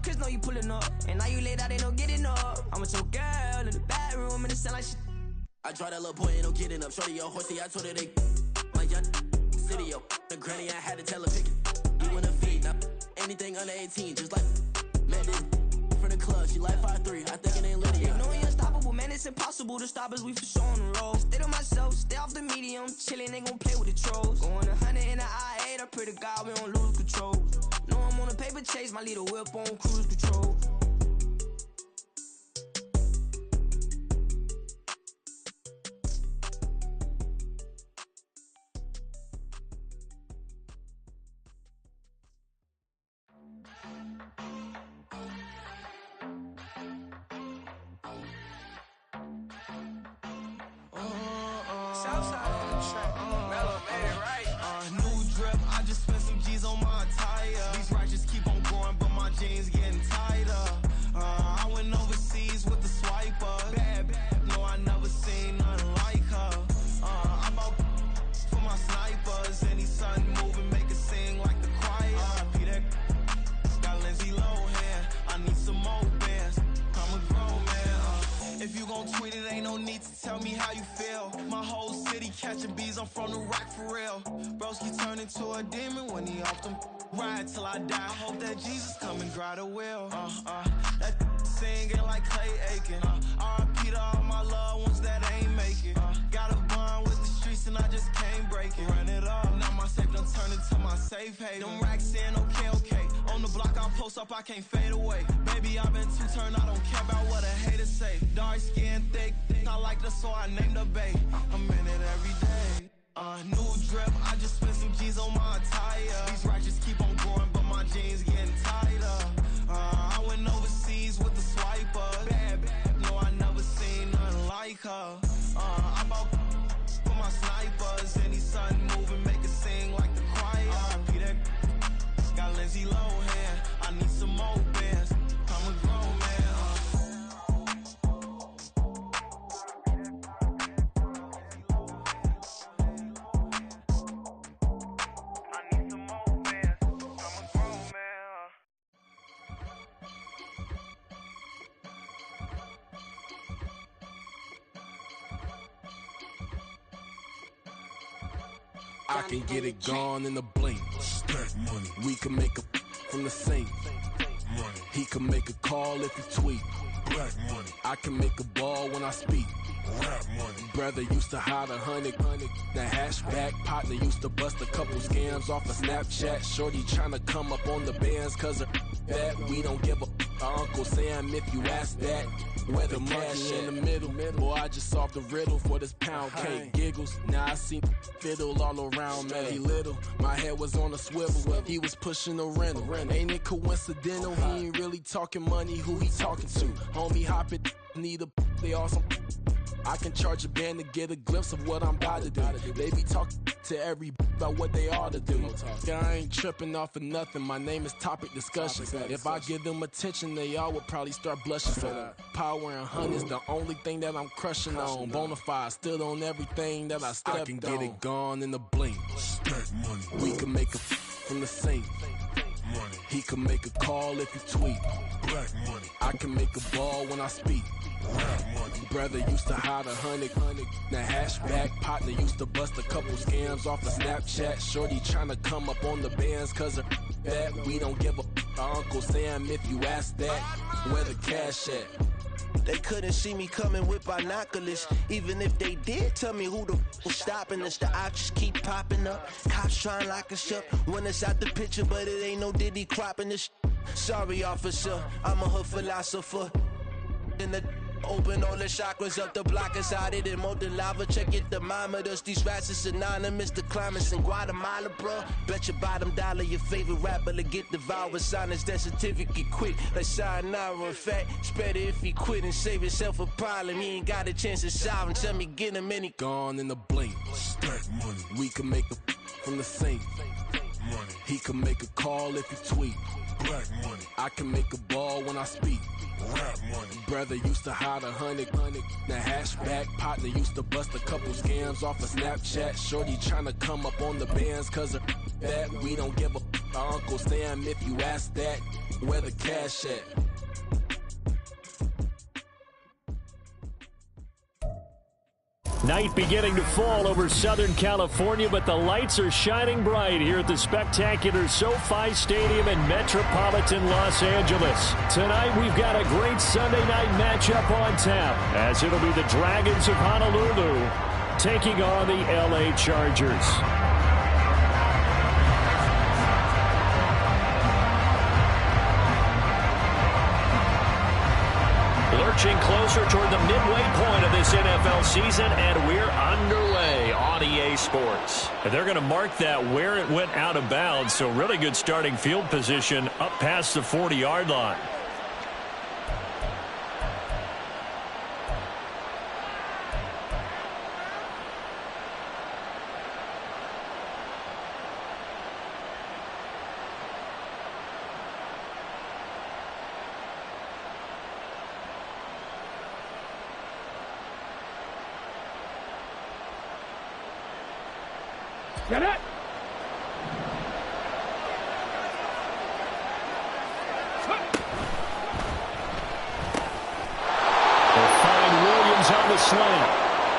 Chris know you pulling up. And now you laid out, ain't no getting up. I'm with your girl in the bedroom, and it sound like shit. I tried that little boy, ain't no getting up. Shorty, your horsey, I told her they my young city, yo. The granny, I had to tell her pick it. You wanna feed, now anything under 18, just like met it from the club. She like 5'3", I think it ain't Lydia. You know we unstoppable, man, it's impossible to stop us, we for sure on the road. Stay to myself, stay off the medium, chillin', ain't gon' play with the trolls. Going 100 in the I-8, I pray to God we don't lose control. Know I'm on a paper chase, my little whip on cruise control. I can't fade away. Baby, I've been too turned, I don't care about what a hater say. Dark skin, thick, I like the so I named the bae. I'm in it every day. New drip, I just spent some G's on my attire. These righteous keep on growing, but my jeans getting tighter. I went overseas with the swiper. Bad, no, I never seen nothing like her. I bought for my snipers. Any sun moving, make it sing like the choir. Peter got Lindsay Lohan. I need some more bands. I'm a grown man. I need some more bands. I'm a grown man. I can get it gone in a blink. Stack money. We can make a from the sink. Money. He can make a call if he tweet. Black money. I can make a ball when I speak. Rap money. Brother used to hide 100. The hashback partner used to bust a couple scams off of Snapchat. Shorty tryna come up on the bands cause of that. We don't give a Uncle Sam if you ask that. Where the money in the middle. Boy, I just solved the riddle for this pound cake. Giggles, now I see fiddle all around me. He little, my head was on a swivel. He was pushing a rental. Ain't it coincidental? He ain't really talking money. Who he talking to? Homie, hop it, need a they awesome. I can charge a band to get a glimpse of what I'm about to do. They be talking to every about what they ought to do. I ain't tripping off of nothing. My name is Topic Discussion. If I give them attention, they all would probably start blushing. So power and hunt is the only thing that I'm crushing on. Bonafide stood on everything that I stepped on. I can get it gone in a blink. Stack money. We can make a from the sink. Money. He can make a call if he tweet. Black money. I can make a ball when I speak. Brother used to hide 100. The hashback partner used to bust a couple scams off of Snapchat. Shorty tryna come up on the bands cause of that. We don't give a Uncle Sam if you ask that. Where the cash at? They couldn't see me coming with binoculars. Even if they did, tell me who the was stopping us. The options keep popping up. Cops trying to lock us up. When it's out the picture, but it ain't no Diddy cropping this. Sorry, officer, I'm a hood philosopher. In the open all the chakras up the block inside it and molten lava. Check your thermometers. These rats is synonymous to climates in Guatemala, bro. Bet your bottom dollar your favorite rapper to get devoured. Sign his death certificate quick. Like sayonara. In fact, it's better if he quit and save himself a problem. He ain't got a chance to solve him. Tell me get him any gone in a blink. Stack money. We can make a from the sink. Money. He can make a call if he tweet. Black money. I can make a ball when I speak. Rap money. Brother used to hide 100. The hashback partner used to bust a couple scams off of Snapchat. Shorty tryna come up on the bands cause of that. We don't give a Uncle Sam if you ask that. where the cash at? Night beginning to fall over Southern California, but the lights are shining bright here at the spectacular SoFi Stadium in metropolitan Los Angeles. Tonight we've got a great Sunday night matchup on tap, as it'll be the Dragons of Honolulu taking on the LA Chargers. Lurching closer toward the midway point of this NFL season, and we're underway on EA Sports. And they're going to mark that where it went out of bounds, so really good starting field position up past the 40-yard line. Get it! They'll find Williams on the slant.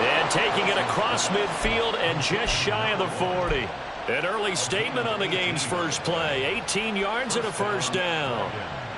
And taking it across midfield and just shy of the 40. An early statement on the game's first play. 18 yards and a first down.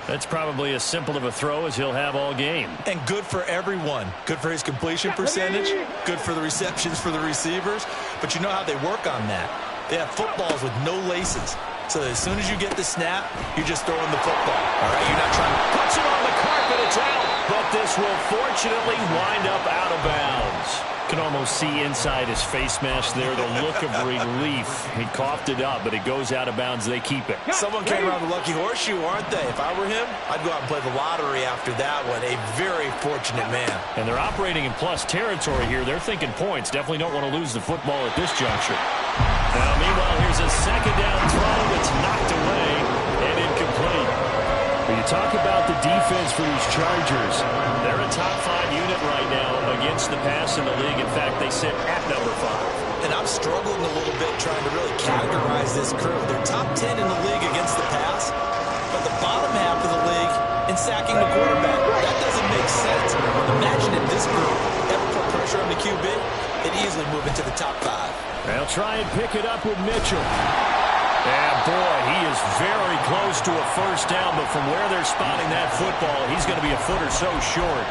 That's probably as simple of a throw as he'll have all game. And good for everyone. Good for his completion percentage. Good for the receptions for the receivers. But you know how they work on that. They have footballs with no laces. So as soon as you get the snap, you're just throwing the football. All right, you're not trying to... Puts it on the carpet, it's out. But this will fortunately wind up out of bounds. Can almost see inside his face mask there the look of relief. He coughed it up, but it goes out of bounds. They keep it. Someone came around the lucky horseshoe, aren't they? If I were him, I'd go out and play the lottery after that one. A very fortunate man. And they're operating in plus territory here. They're thinking points. Definitely don't want to lose the football at this juncture. Now, meanwhile, here's a second down throw that's knocked away and incomplete. When you talk about the defense for these Chargers, they're a top 5 unit right now against the pass in the league. In fact, they sit at number 5. And I'm struggling a little bit trying to really categorize this crew. They're top 10 in the league against the pass, but the bottom half of the league in sacking the quarterback. That doesn't make sense. Imagine if this group ever put pressure on the QB, they'd easily move into the top 5. They'll try and pick it up with Mitchell. And, boy, he is very close to a first down, but from where they're spotting that football, he's going to be a foot or so short.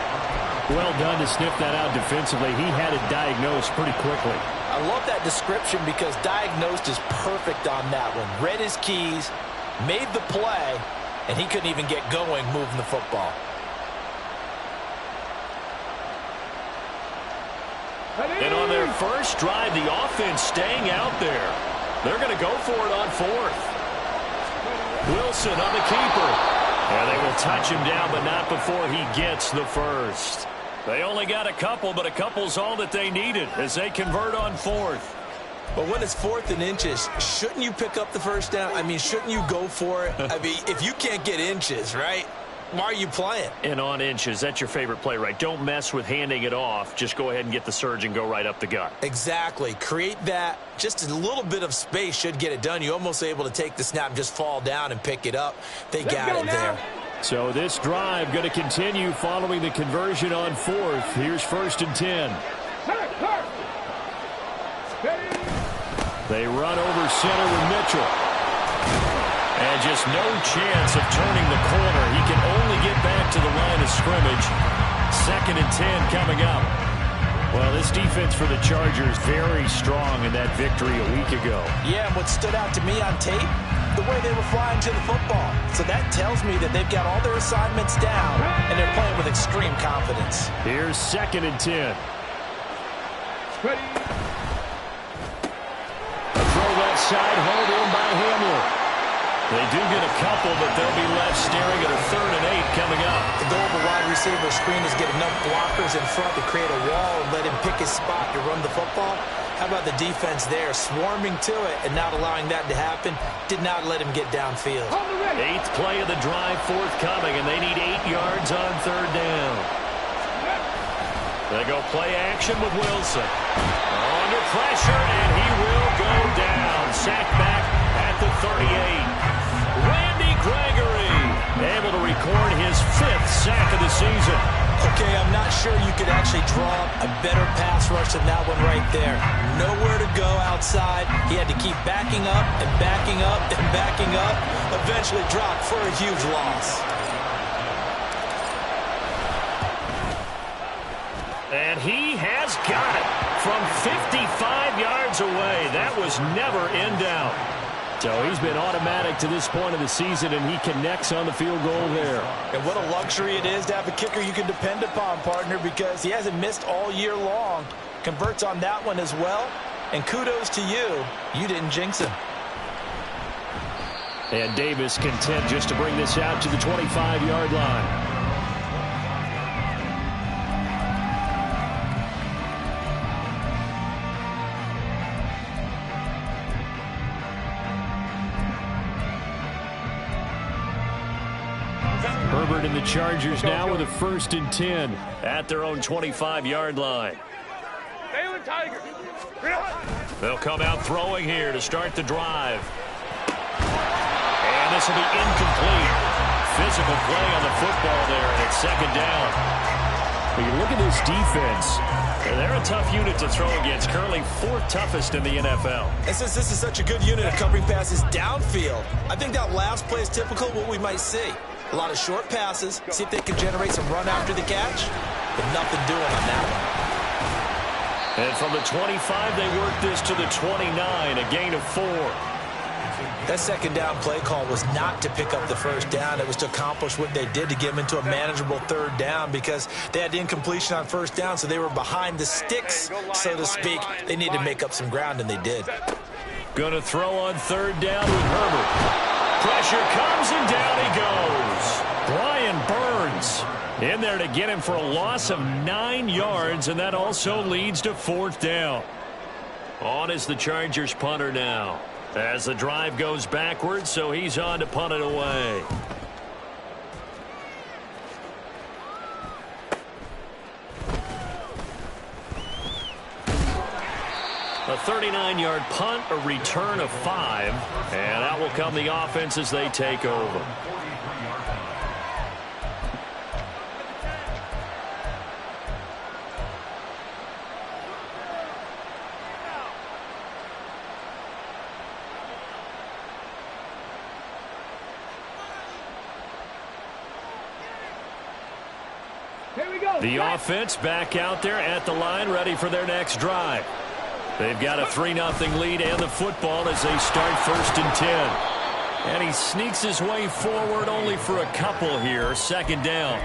Well done to sniff that out defensively. He had it diagnosed pretty quickly. I love that description because diagnosed is perfect on that one. Read his keys, made the play, and he couldn't even get going moving the football. And on their first drive, the offense staying out there. They're going to go for it on 4th. Wilson on the keeper. And they will touch him down, but not before he gets the first. They only got a couple, but a couple's all that they needed as they convert on 4th. But when it's 4th and inches, shouldn't you pick up the first down? I mean, shouldn't you go for it? I mean, if you can't get inches, right? Why are you playing? And on inches, that's your favorite play, right? Don't mess with handing it off. Just go ahead and get the surge and go right up the gut. Exactly. Create that. Just a little bit of space should get it done. You're almost able to take the snap and just fall down and pick it up. They got it there. So this drive going to continue following the conversion on 4th. Here's 1st and 10. They run over center with Mitchell. And just no chance of turning the corner. He can only get back to the line of scrimmage. 2nd and 10 coming up. Well, this defense for the Chargers very strong in that victory a week ago. Yeah, and what stood out to me on tape, the way they were flying to the football. So that tells me that they've got all their assignments down, and they're playing with extreme confidence. Here's 2nd and 10. Ready. A throw left side, hauled in by Hamler. They do get a couple, but they'll be left staring at a 3rd and 8 coming up. The goal of a wide receiver screen is get enough blockers in front to create a wall and let him pick his spot to run the football. How about the defense there, swarming to it and not allowing that to happen? Did not let him get downfield. 8th play of the drive forthcoming, and they need 8 yards on 3rd down. They go play action with Wilson. Under pressure, and he will go down. Sacked back at the 38. Randy Gregory. season. Okay, I'm not sure you could actually draw up a better pass rush than that one right there. Nowhere to go outside. He had to keep backing up and backing up and backing up. Eventually dropped for a huge loss. And he has got it from 55 yards away. That was never in doubt. So he's been automatic to this point of the season, and he connects on the field goal there. And what a luxury it is to have a kicker you can depend upon, partner, because he hasn't missed all year long. Converts on that one as well. And kudos to you. You didn't jinx him. And Davis content just to bring this out to the 25-yard line. Herbert and the Chargers now with a 1st and 10 at their own 25-yard line. They'll come out throwing here to start the drive. And this will be incomplete. Physical play on the football there, and it's 2nd down. When you look at this defense, they're a tough unit to throw against, currently 4th toughest in the NFL. And since this is such a good unit of covering passes downfield, I think that last play is typical of what we might see. A lot of short passes, see if they can generate some run after the catch, but nothing doing on that one. And from the 25, they work this to the 29, a gain of 4. That 2nd down play call was not to pick up the 1st down. It was to accomplish what they did to get them into a manageable 3rd down because they had incompletion on 1st down, so they were behind the sticks, so to speak. They needed to make up some ground, and they did. Going to throw on 3rd down with Herbert. Pressure comes, and down he goes. Brian Burns in there to get him for a loss of 9 yards, and that also leads to 4th down. On is the Chargers punter now as the drive goes backwards, so he's on to punt it away. A 39-yard punt, a return of 5, and that will come the offense as they take over. The offense back out there at the line, ready for their next drive. They've got a 3-0 lead and the football as they start 1st and 10. And he sneaks his way forward only for a couple here. 2nd down.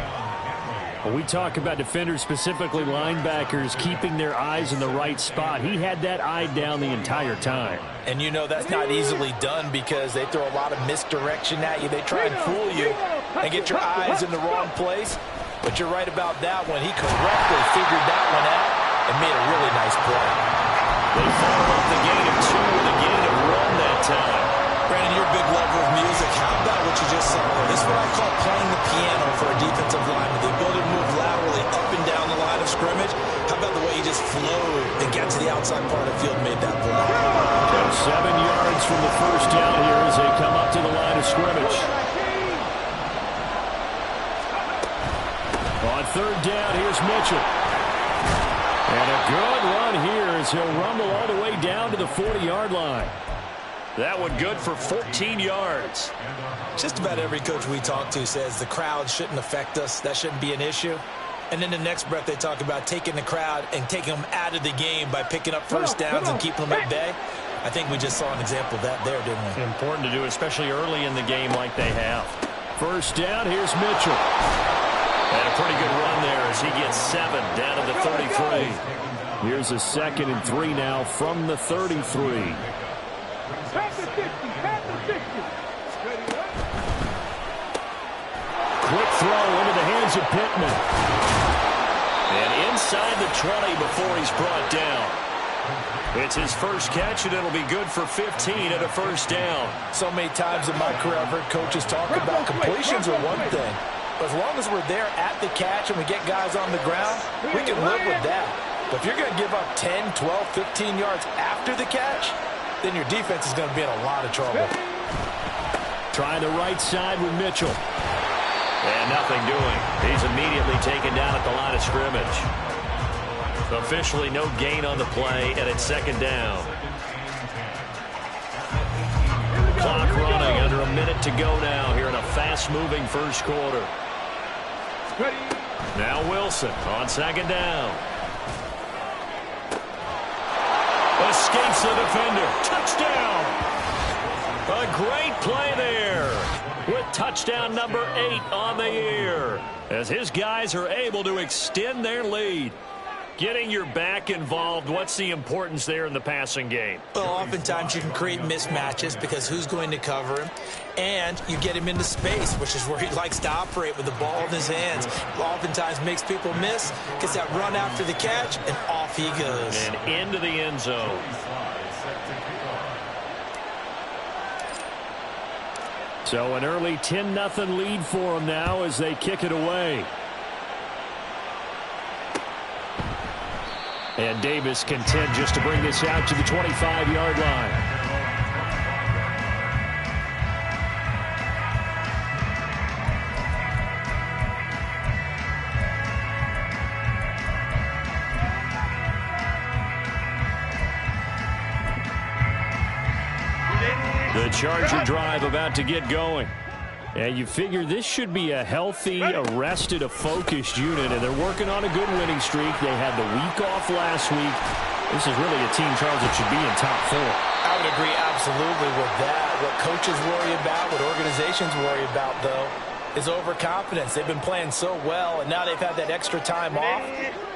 When we talk about defenders, specifically linebackers, keeping their eyes in the right spot, he had that eye down the entire time. And you know that's not easily done because they throw a lot of misdirection at you. They try and fool you and get your eyes in the wrong place. But you're right about that one. He correctly figured that one out and made a really nice play. They follow up the gain of 2 with a gain of 1 that time. Brandon, you're a big lover of music. How about what you just saw? This is what I call playing the piano for a defensive lineman. The ability to move laterally up and down the line of scrimmage. How about the way he just flowed and got to the outside part of the field and made that play? And 7 yards from the 1st down here as they come up to the line of scrimmage. On 3rd down, here's Mitchell. And a good run here as he'll rumble all the way down to the 40-yard line. That one good for 14 yards. Just about every coach we talk to says the crowd shouldn't affect us. That shouldn't be an issue. And in the next breath, they talk about taking the crowd and taking them out of the game by picking up 1st downs and keeping them at bay. I think we just saw an example of that there, didn't we? Important to do, especially early in the game like they have. 1st down, here's Mitchell. And a pretty good run there as he gets 7 down to the 33. Here's a 2nd and 3 now from the 33. Quick throw into the hands of Pittman. And inside the 20 before he's brought down. It's his first catch, and it'll be good for 15 at a 1st down. So many times in my career, I've heard coaches talk about completions are one thing. But as long as we're there at the catch and we get guys on the ground, we can live with that. But if you're going to give up 10, 12, 15 yards after the catch, then your defense is going to be in a lot of trouble. Trying the right side with Mitchell. And nothing doing. He's immediately taken down at the line of scrimmage. Officially no gain on the play, and it's second down. Clock running, under a minute to go now here in a fast-moving first quarter. Now Wilson on second down. Escapes the defender. Touchdown! A great play there with touchdown number 8 on the year as his guys are able to extend their lead. Getting your back involved, what's the importance there in the passing game? Well, oftentimes you can create mismatches because who's going to cover him, and you get him into space, which is where he likes to operate with the ball in his hands. Oftentimes makes people miss, gets that run after the catch, and off he goes. And into the end zone. So an early 10-0 lead for them now as they kick it away. And Davis content just to bring this out to the 25-yard line. The Charger drive about to get going. And you figure this should be a healthy, arrested, a focused unit, and they're working on a good winning streak. They had the week off last week. This is really a team, Charles, that should be in top 4. I would agree absolutely with that. What coaches worry about, what organizations worry about, though, is overconfidence. They've been playing so well, and now they've had that extra time off.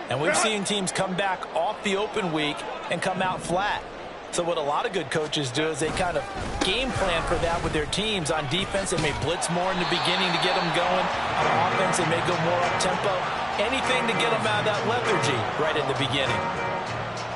And we've seen teams come back off the open week and come out flat. So what a lot of good coaches do is they kind of game plan for that with their teams. On defense, they may blitz more in the beginning to get them going. On offense, they may go more up-tempo. Anything to get them out of that lethargy right in the beginning.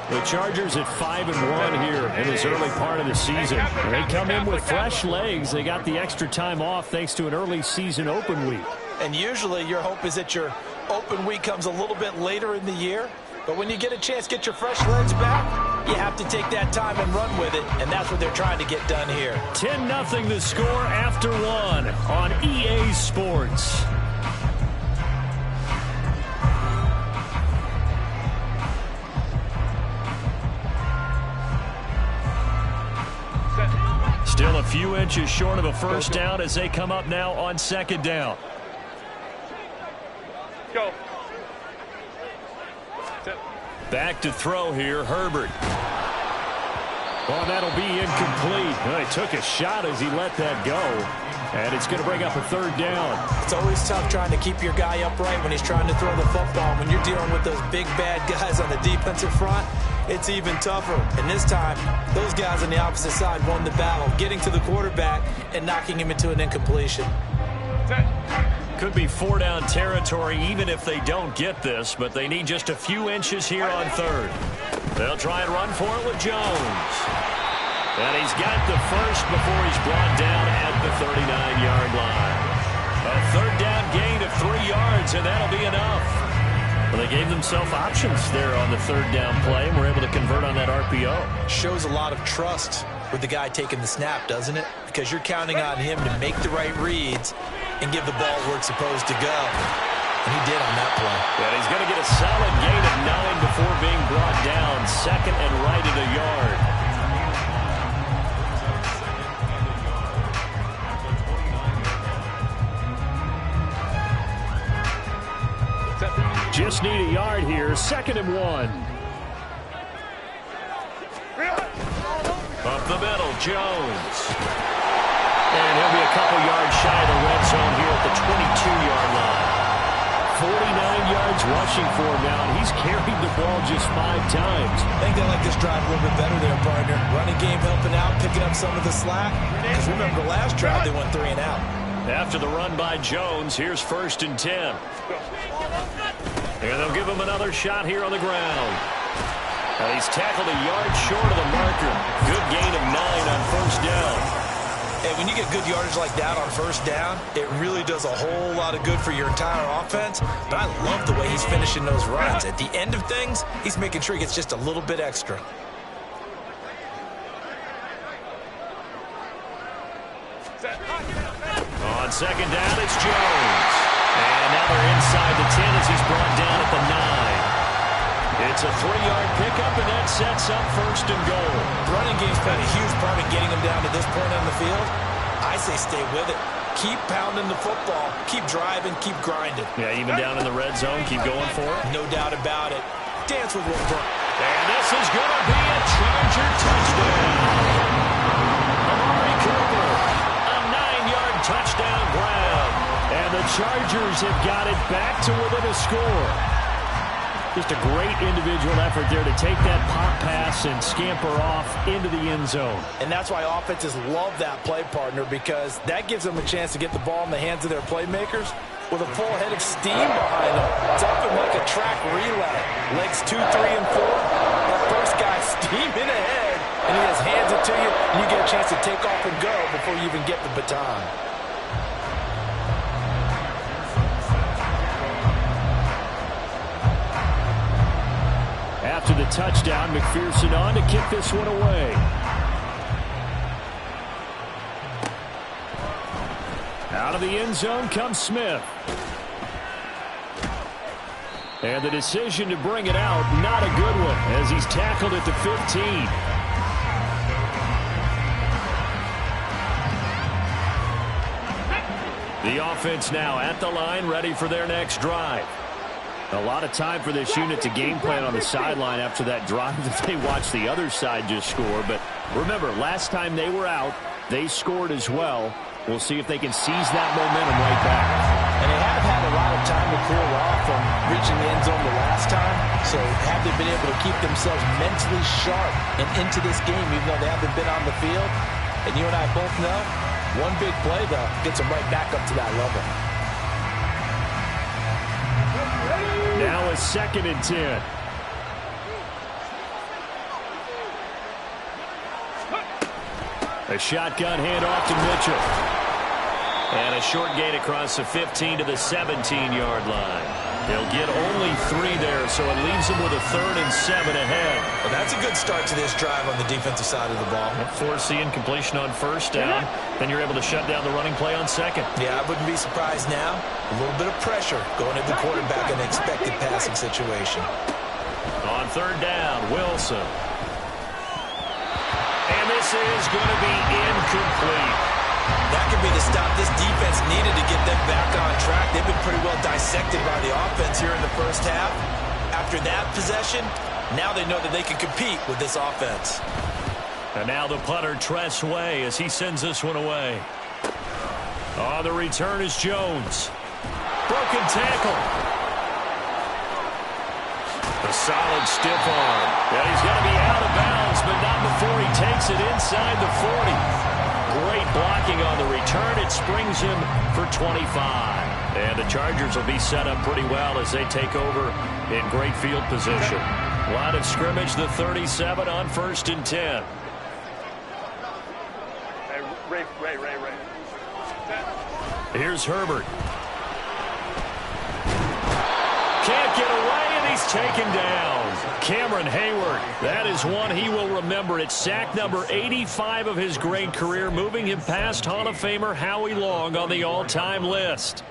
The Chargers at 5-1 here in this early part of the season. They come in with fresh legs. They got the extra time off thanks to an early season open week. And usually your hope is that your open week comes a little bit later in the year. But when you get a chance to get your fresh legs back, you have to take that time and run with it, and that's what they're trying to get done here. 10-0 the score after 1 on EA Sports. Still a few inches short of a first down as they come up now on second down. Go. Back to throw here, Herbert. Well, that'll be incomplete. Well, he took a shot as he let that go. And it's going to bring up a third down. It's always tough trying to keep your guy upright when he's trying to throw the football. When you're dealing with those big, bad guys on the defensive front, it's even tougher. And this time, those guys on the opposite side won the battle, getting to the quarterback and knocking him into an incompletion. Could be 4-down territory even if they don't get this, but they need just a few inches here on third. They'll try and run for it with Jones. And he's got the first before he's brought down at the 39-yard line. A third down gain of 3 yards, and that'll be enough. Well, they gave themselves options there on the third down play, and were able to convert on that RPO. Shows a lot of trust with the guy taking the snap, doesn't it? Because you're counting on him to make the right reads and give the ball where it's supposed to go. And he did on that play. And he's going to get a solid gain of 9 before being brought down. Second and right at a yard. Just need a yard here. 2nd and 1. Up the middle, Jones. And he'll be a couple yards shy of the red zone here at the 22-yard line. 49 yards rushing for him now, and he's carried the ball just 5 times. I think they like this drive a little bit better there, partner. Running game helping out, picking up some of the slack. Because remember, the last drive they went 3 and out. After the run by Jones, here's 1st and 10. And they'll give him another shot here on the ground. And he's tackled a yard short of the marker. Good gain of 9 on 1st down. And when you get good yardage like that on 1st down, it really does a whole lot of good for your entire offense. But I love the way he's finishing those runs. At the end of things, he's making sure he gets just a little bit extra. On 2nd down, it's Jones. And now they're inside the 10 as he's brought down at the 9. It's a 3-yard pickup, and that sets up 1st and goal. The running game's played a huge part in getting them down to this point on the field. I say stay with it. Keep pounding the football. Keep driving. Keep grinding. Yeah, even down in the red zone, keep going for it. No doubt about it. Dance with one foot. And this is going to be a Charger touchdown. Amari Cooper, a 9-yard touchdown grab. And the Chargers have got it back to within a score. Just a great individual effort there to take that pop pass and scamper off into the end zone. And that's why offenses love that play, partner, because that gives them a chance to get the ball in the hands of their playmakers with a full head of steam behind them. It's often like a track relay. Legs 2, 3, and 4. That first guy steaming ahead, and he just hands it to you, and you get a chance to take off and go before you even get the baton. After the touchdown, McPherson on to kick this one away. Out of the end zone comes Smith. And the decision to bring it out, not a good one, as he's tackled at the 15. The offense now at the line, ready for their next drive. A lot of time for this unit to game plan on the sideline after that drive that they watched the other side just score. But remember, last time they were out, they scored as well. We'll see if they can seize that momentum right back. And they have had a lot of time to cool off from reaching the end zone the last time. So have they been able to keep themselves mentally sharp and into this game, even though they haven't been on the field? And you and I both know, one big play, though, gets them right back up to that level. Now a 2nd and 10. A shotgun handoff to Mitchell. And a short gain across the 15 to the 17-yard line. They'll get only 3 there, so it leaves them with a 3rd and 7 ahead. Well, that's a good start to this drive on the defensive side of the ball. Force the incompletion on 1st down. Then you're able to shut down the running play on 2nd. Yeah, I wouldn't be surprised now. A little bit of pressure going at the quarterback in an expected passing situation. On 3rd down, Wilson. And this is going to be incomplete. That could be the stop this defense needed to get them back on track. They've been pretty well dissected by the offense here in the first half. After that possession, now they know that they can compete with this offense. And now the punter, Tress Way, as he sends this one away. On the return is Jones. Broken tackle. A solid stiff arm. And he's going to be out of bounds, but not before he takes it inside the 40. Great blocking on the return. It springs him for 25. And the Chargers will be set up pretty well as they take over in great field position. Line of scrimmage, the 37 on 1st and 10. Ray. Here's Herbert. Can't get away, and he's taken down. Cameron Hayward, that is one he will remember. It's sack number 85 of his great career, moving him past Hall of Famer Howie Long on the all-time list.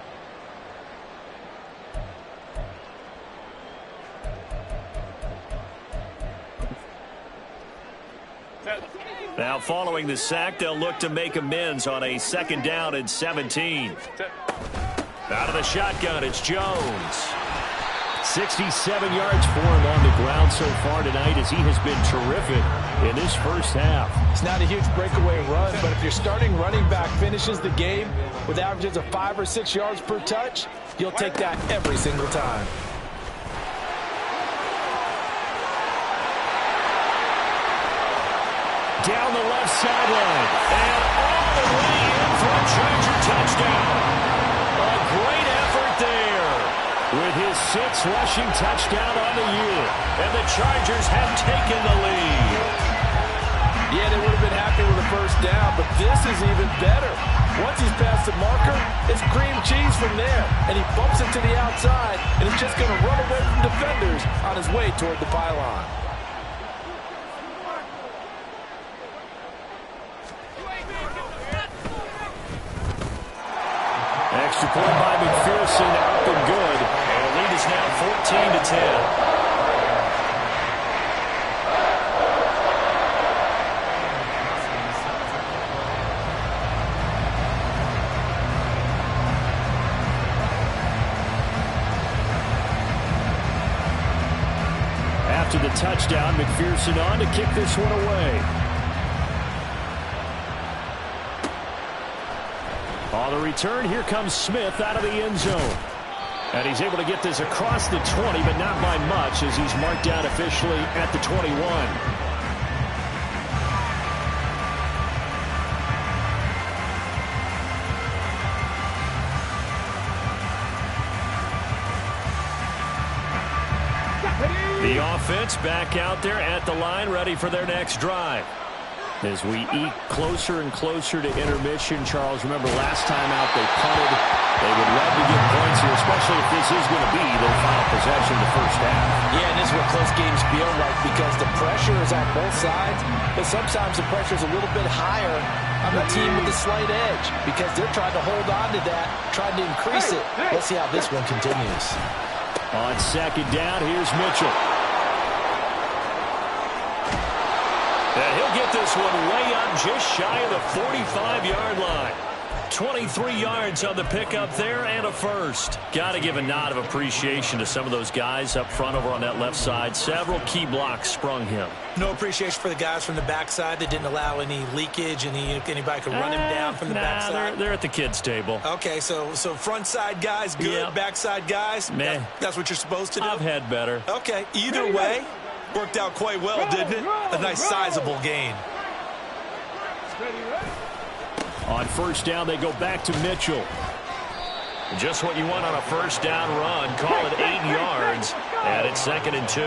Now following the sack, they'll look to make amends on a 2nd down and 17. Out of the shotgun, it's Jones. 67 yards for him on the ground so far tonight as he has been terrific in this first half. It's not a huge breakaway run, but if your starting running back finishes the game with averages of 5 or 6 yards per touch, you'll take that every single time. Down the left sideline and all the way in for a Charger touchdown. A great effort there with his 6th rushing touchdown on the year. And the Chargers have taken the lead. Yeah, they would have been happy with the first down, but this is even better. Once he's past the marker, it's cream cheese from there. And he bumps it to the outside, and he's just going to run away from defenders on his way toward the pylon. Extra point by McPherson, up and good. And the lead is now 14-10. After the touchdown, McPherson on to kick this one away. On the return, here comes Smith out of the end zone. And he's able to get this across the 20, but not by much, as he's marked down officially at the 21. The offense back out there at the line, ready for their next drive. As we eke closer and closer to intermission, Charles, remember last time out they punted. They would love to get points here, especially if this is going to be their final possession of the first half. Yeah, and this is what close games feel like because the pressure is on both sides, but sometimes the pressure is a little bit higher on the team with the slight edge because they're trying to hold on to that, trying to increase it. Let's see how this one continues. On second down, here's Mitchell. And he'll get this one way up just shy of the 45-yard line. 23 yards on the pickup there and a first. Got to give a nod of appreciation to some of those guys up front over on that left side. Several key blocks sprung him. No appreciation for the guys from the backside that didn't allow any leakage and anybody could run him down from the backside. They're at the kids' table. Okay, so front side guys good, yep. Backside guys, meh. That's what you're supposed to do? I've had better. Okay, either way, worked out quite well, didn't it? A nice sizable gain. On first down, they go back to Mitchell. Just what you want on a first down run. Call it 8 yards, and it's 2nd and 2.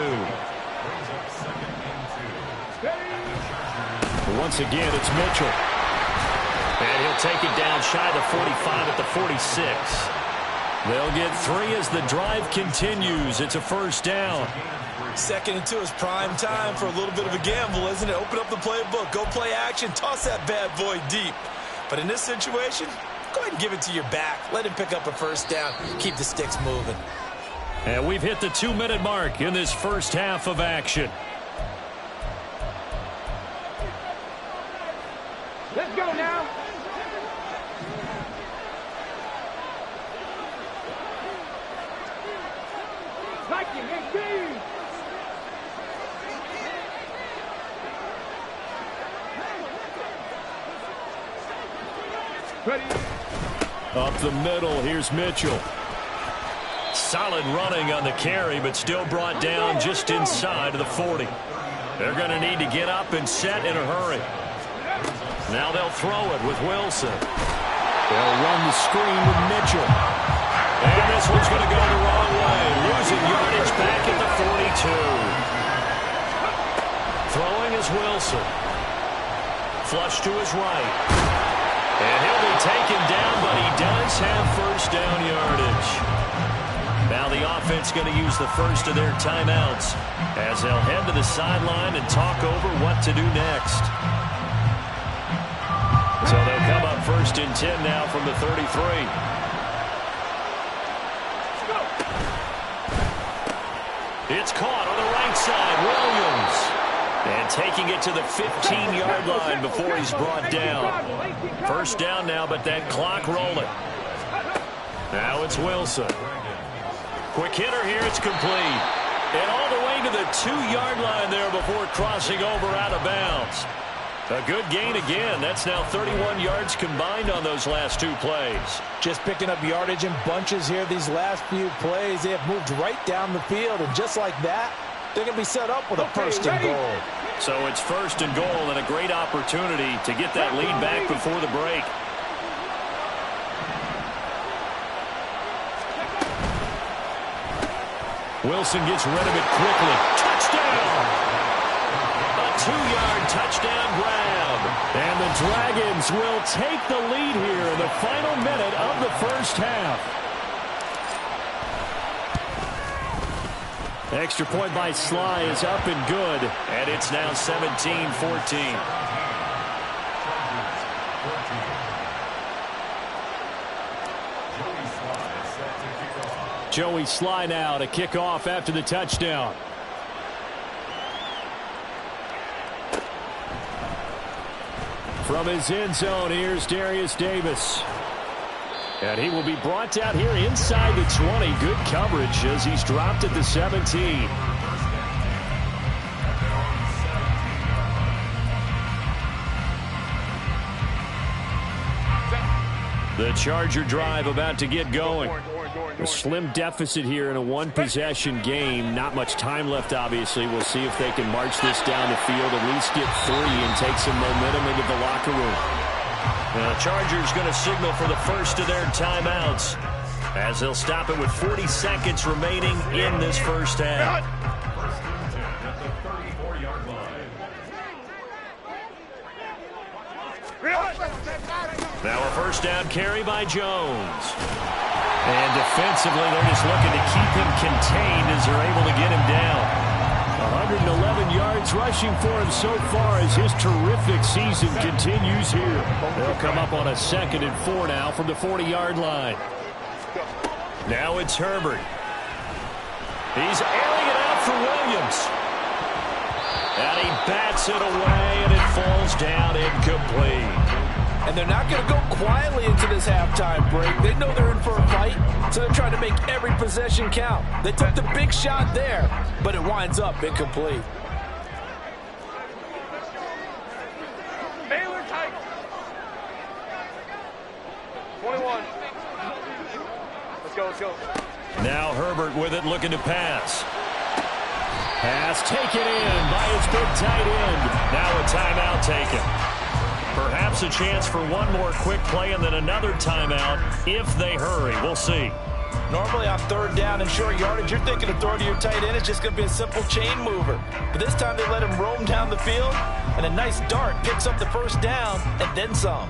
Once again, it's Mitchell. And he'll take it down shy of the 45 at the 46. They'll get 3 as the drive continues. It's a first down. 2nd and 2 is prime time for a little bit of a gamble, isn't it? Open up the playbook, go play action, toss that bad boy deep. But in this situation, go ahead and give it to your back. Let him pick up a first down. Keep the sticks moving. And we've hit the 2-minute mark in this first half of action. Let's go now. Ready. Up the middle, here's Mitchell. Solid running on the carry, but still brought down just inside of the 40. They're going to need to get up and set in a hurry. Now they'll throw it with Wilson. They'll run the screen with Mitchell. And this one's going to go the wrong way. Losing yardage back at the 42. Throwing is Wilson. Flush to his right. And he'll be taken down, but he does have first down yardage. Now the offense going to use the first of their timeouts as they'll head to the sideline and talk over what to do next. So they'll come up 1st and 10 now from the 33. It's caught on the right side. Williams. And taking it to the 15-yard line before he's brought down. First down now, but that clock rolling. Now it's Wilson. Quick hitter here, it's complete. And all the way to the 2-yard line there before crossing over out of bounds. A good gain again. That's now 31 yards combined on those last 2 plays. Just picking up yardage in bunches here these last few plays. They have moved right down the field, and just like that, they're going to be set up with a 1st and goal. So it's 1st and goal and a great opportunity to get that lead back before the break. Wilson gets rid of it quickly. Touchdown! A 2-yard touchdown grab. And the Dragons will take the lead here in the final minute of the first half. Extra point by Sly is up and good, and it's now 17-14. Joey Sly now to kick off after the touchdown. From his end zone, here's Darius Davis. And he will be brought down here inside the 20. Good coverage as he's dropped at the 17. The Charger drive about to get going. A slim deficit here in a one-possession game. Not much time left, obviously. We'll see if they can march this down the field, at least get 3 and take some momentum into the locker room. The Chargers going to signal for the first of their timeouts as they'll stop it with 40 seconds remaining in this first half. Now a first down carry by Jones. And defensively, they're just looking to keep him contained as they're able to get him down. 111 yards rushing for him so far as his terrific season continues here. They'll come up on a 2nd and 4 now from the 40-yard line. Now it's Herbert. He's airing it out for Williams. And he bats it away, and it falls down incomplete. And they're not going to go quietly into this halftime break. They know they're in for a fight, so they're trying to make every possession count. They took the big shot there, but it winds up incomplete. Baylor tight. 21. Let's go, let's go. Now Herbert with it, looking to pass. Pass taken in by his big tight end. Now a timeout taken. Perhaps a chance for one more quick play and then another timeout if they hurry. We'll see. Normally on 3rd down and short yardage, you're thinking of throwing to your tight end. It's just going to be a simple chain mover. But this time they let him roam down the field, and a nice dart picks up the first down and then some.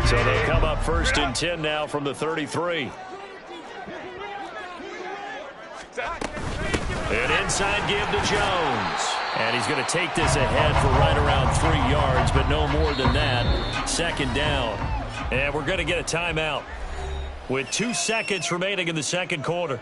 So they come up 1st and 10 now from the 33. An inside give to Jones. And he's going to take this ahead for right around 3 yards, but no more than that. 2nd down. And we're going to get a timeout with 2 seconds remaining in the 2nd quarter.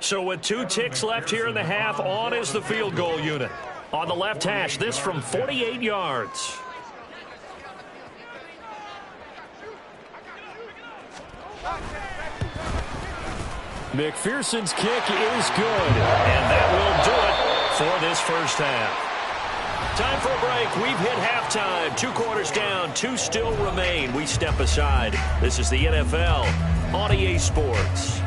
So with 2 ticks left here in the half, on is the field goal unit. On the left hash, this from 48 yards. McPherson's kick is good, and that will do it for this first half. Time for a break. We've hit halftime. 2 quarters down, 2 still remain. We step aside. This is the NFL on EA Sports.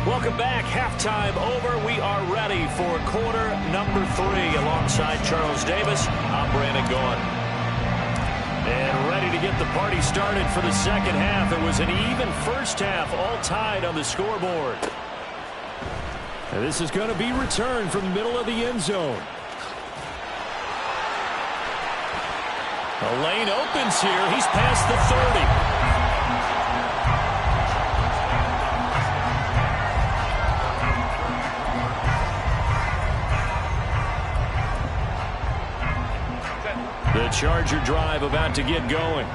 Welcome back. Halftime over. We are ready for quarter number 3 alongside Charles Davis. I'm Brandon Gaughan. And ready to get the party started for the 2nd half. It was an even first half, all tied on the scoreboard. And this is going to be returned from the middle of the end zone. The lane opens here. He's past the 30. The Charger drive about to get going.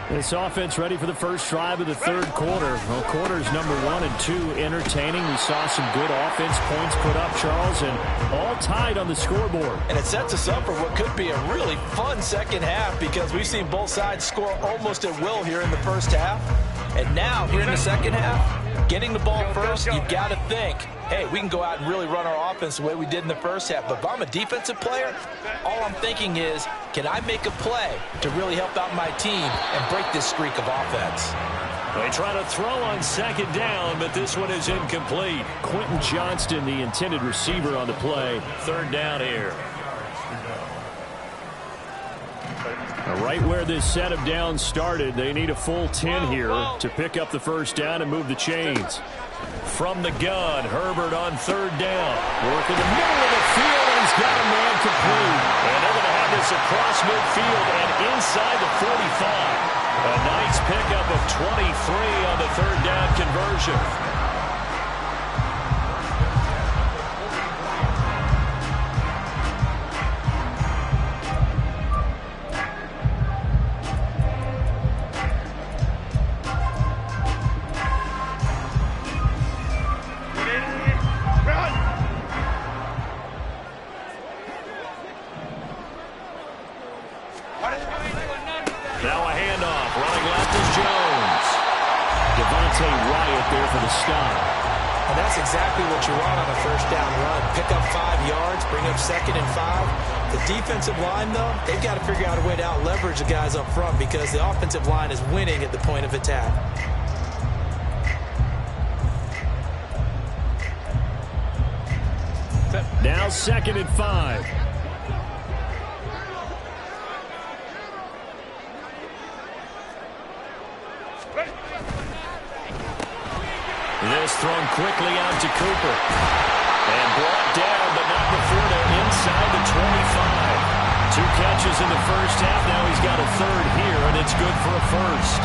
This offense ready for the first drive of the 3rd quarter. Well, quarters number 1 and 2 entertaining. We saw some good offense points put up, Charles, and all tied on the scoreboard. And it sets us up for what could be a really fun 2nd half because we've seen both sides score almost at will here in the first half. And now, here in the 2nd half, getting the ball first, you've got to think, hey, we can go out and really run our offense the way we did in the first half. But if I'm a defensive player, all I'm thinking is, can I make a play to really help out my team and break this streak of offense? They try to throw on 2nd down, but this one is incomplete. Quentin Johnston, the intended receiver on the play. 3rd down here. A Right where this set of downs started, they need a full 10 here to pick up the first down and move the chains. From the gun, Herbert on third down. Work in the middle of the field, and he's got a man complete. And they're going to have this across midfield and inside the 45. A nice pickup of 23 on the third down conversion. Now a handoff. Running left is Jones. Devontae Wyatt there for the stop. And that's exactly what you want on a first down run. Pick up 5 yards, bring up 2nd and 5. The defensive line, though, they've got to figure out a way to out-leverage the guys up front because the offensive line is winning at the point of attack. Now 2nd and 5. This thrown quickly out to Cooper. And brought down, but not before they're inside the 25. 2 catches in the first half. Now he's got a third here, and it's good for a first.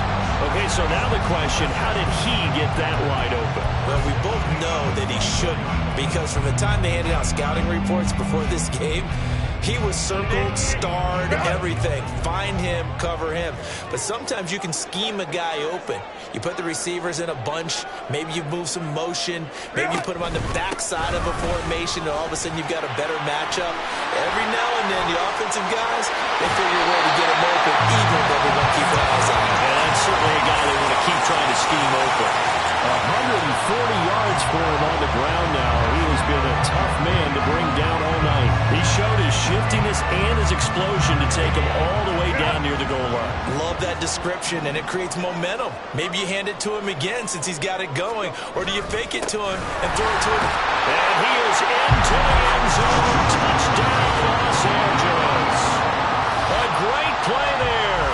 Okay, so now the question, how did he get that wide open? Well, we both know that he shouldn't, because from the time they handed out scouting reports before this game, he was circled, starred, everything. Find him, cover him. But sometimes you can scheme a guy open. You put the receivers in a bunch. Maybe you move some motion. Maybe you put them on the backside of a formation, and all of a sudden you've got a better matchup. Every now and then, the offensive guys, they figure a way to get him open, even though they won't keep their eyes on him. And that's certainly a guy they want to keep trying to scheme open. 140 yards for him on the ground now. He has been a tough man to bring down all night. He showed his shiftiness and his explosion to take him all the way down near the goal line. Love that description, and it creates momentum. Maybe you hand it to him again since he's got it going, or do you fake it to him and throw it to him? And he is into the end zone. Touchdown, Los Angeles. A great play there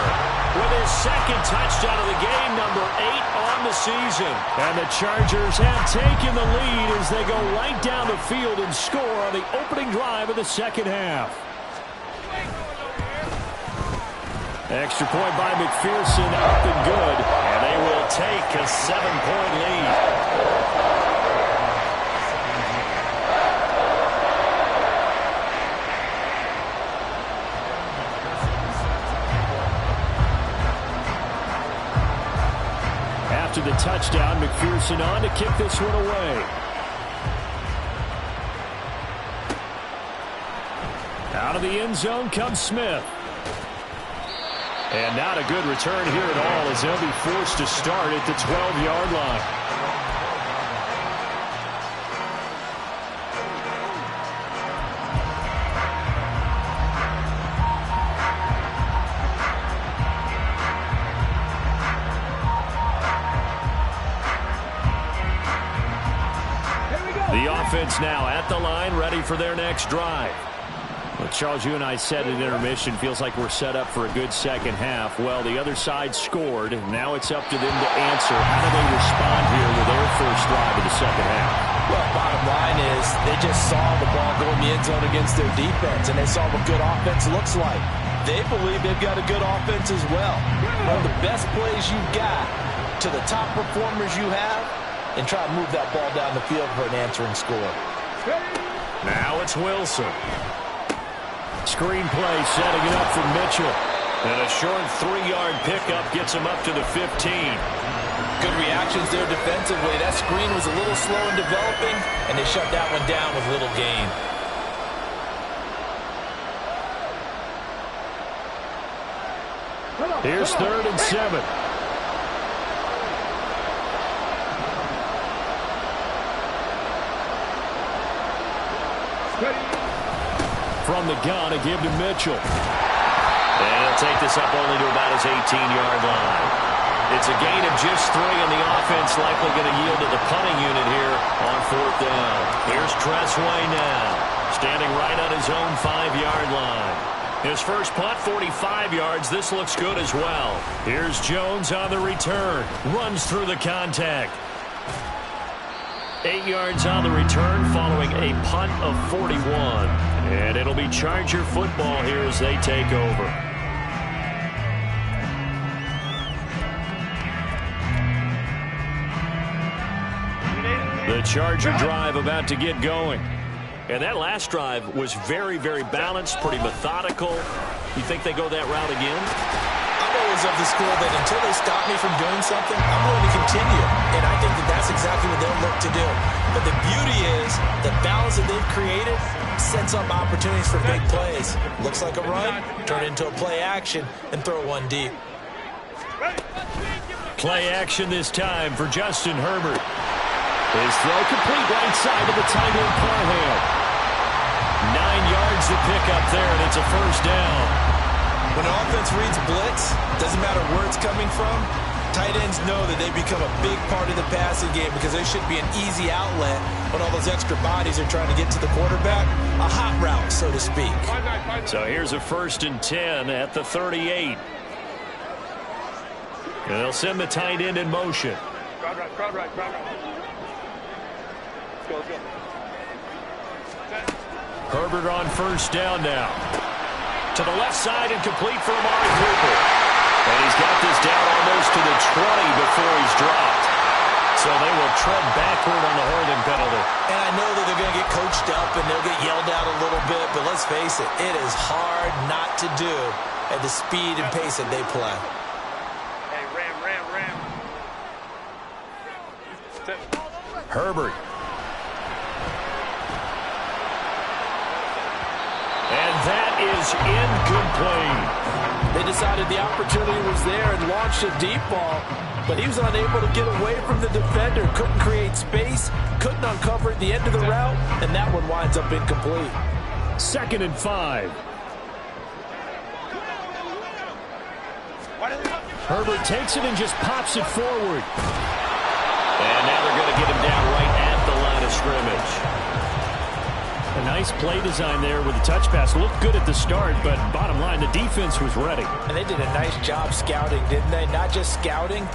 with his 2nd touchdown of the game, number 8 on the season. And the Chargers have taken the lead as they go right down the field and score on the opening drive of the second half. Extra point by McPherson, up and good. And they will take a 7-point lead. After the touchdown, McPherson on to kick this one away. Out of the end zone comes Smith. And not a good return here at all as they'll be forced to start at the 12-yard line. The offense now at the line, ready for their next drive. Well, Charles, you and I said at intermission, feels like we're set up for a good second half. Well, the other side scored. Now it's up to them to answer. How do they respond here with their first drive of the second half? Well, bottom line is they just saw the ball go in the end zone against their defense, and they saw what good offense looks like. They believe they've got a good offense as well. One of the best plays you've got to the top performers you have, and try to move that ball down the field for an answering score. Now it's Wilson. Screenplay setting it up for Mitchell. And a short 3-yard pickup gets him up to the 15. Good reactions there defensively. That screen was a little slow in developing, and they shut that one down with little gain. Here's 3rd and 7. From the gun, a give to Mitchell. And he'll take this up only to about his 18-yard line. It's a gain of just 3, and the offense likely going to yield to the punting unit here on 4th down. Here's Tressway now, standing right on his own 5-yard line. His first punt, 45 yards. This looks good as well. Here's Jones on the return. Runs through the contact. 8 yards on the return following a punt of 41. And it'll be Charger football here as they take over. The Charger drive about to get going. And that last drive was very, very balanced, pretty methodical. You think they go that route again? I'm always of the school that until they stop me from doing something, I'm going to continue. And I think that that's exactly what they'll look to do. But the beauty is the balance that they've created sets up opportunities for big plays. Looks like a run, turn into a play action, and throw one deep. Play action this time for Justin Herbert. His throw complete right side to the tight end Parham. 9 yards to pick up there, and it's a first down. When an offense reads blitz, doesn't matter where it's coming from, tight ends know that they become a big part of the passing game because they should be an easy outlet when all those extra bodies are trying to get to the quarterback. A hot route, so to speak. So here's a 1st and 10 at the 38. And they'll send the tight end in motion. Crowd right. Let's go. Herbert on first down now. To the left side and complete for Amari Cooper. And he's got this down almost to the 20 before he's dropped. So they will tread backward on the holding penalty. And I know that they're going to get coached up and they'll get yelled at a little bit, but let's face it, it is hard not to do at the speed and pace that they play. Hey, ram. Herbert. And that is incomplete. They decided the opportunity was there and launched a deep ball, but he was unable to get away from the defender, couldn't create space, couldn't uncover at the end of the route, and that one winds up incomplete. 2nd and 5. Herbert takes it and just pops it forward. And now they're going to get him down right at the line of scrimmage. A nice play design there with the touch pass. Looked good at the start, but bottom line, the defense was ready. And they did a nice job scouting, didn't they? Not just scouting,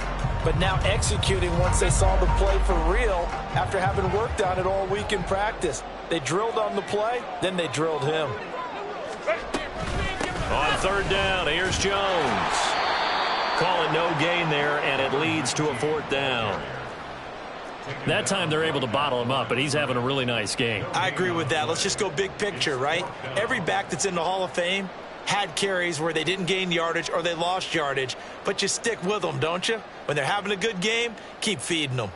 but now executing once they saw the play for real after having worked on it all week in practice. They drilled on the play, then they drilled him. On 3rd down, here's Jones. Call it no gain there, and it leads to a 4th down. That time they're able to bottle him up, but he's having a really nice game. I agree with that. Let's just go big picture, right? Every back that's in the Hall of Fame had carries where they didn't gain yardage or they lost yardage, but you stick with them, don't you? When they're having a good game, keep feeding them.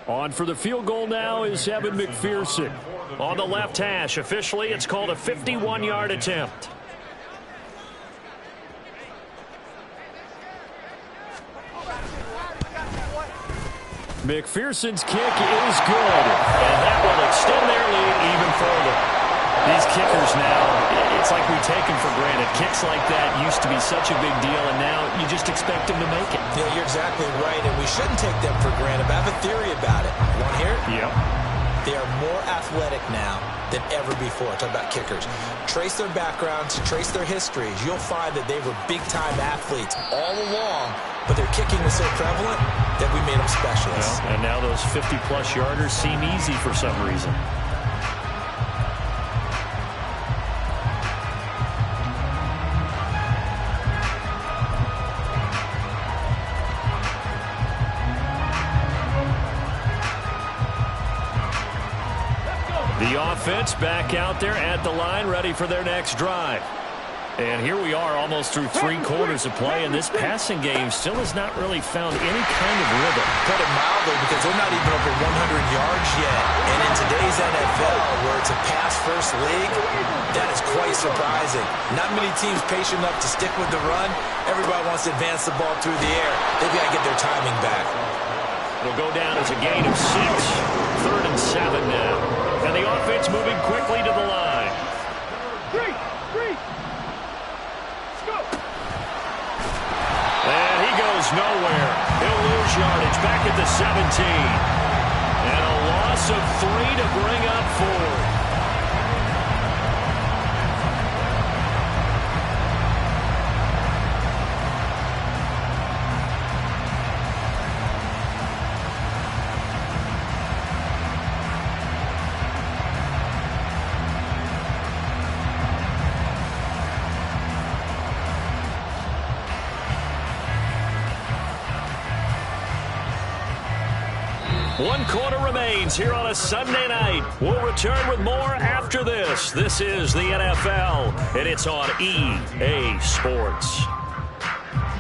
On for the field goal now is Evan McPherson. On the left hash, officially it's called a 51-yard attempt. McPherson's kick is good, and that will extend their lead even further. These kickers now, it's like we take them for granted. Kicks like that used to be such a big deal, and now you just expect them to make it. Yeah, you're exactly right, and we shouldn't take them for granted, but I have a theory about it. You want to hear it? Yep. They are more athletic now than ever before. Talk about kickers. Trace their backgrounds, trace their histories. You'll find that they were big-time athletes all along, but their kicking was so prevalent that we made them specialists. Well, and now those 50-plus yarders seem easy for some reason. The offense back out there at the line, ready for their next drive. And here we are almost through 3 quarters of play, and this passing game still has not really found any kind of rhythm. Put it mildly, because they're not even over 100 yards yet. And in today's NFL, where it's a pass-first league, that is quite surprising. Not many teams patient enough to stick with the run. Everybody wants to advance the ball through the air. They've got to get their timing back. It'll go down as a gain of 6. 3rd and 7 now. And the offense moving quickly to the line. 3. Let's go. And he goes nowhere. He'll lose yardage back at the 17. And a loss of 3 to bring up 4. One quarter remains here on a Sunday night. We'll return with more after this. This is the NFL, and it's on EA Sports.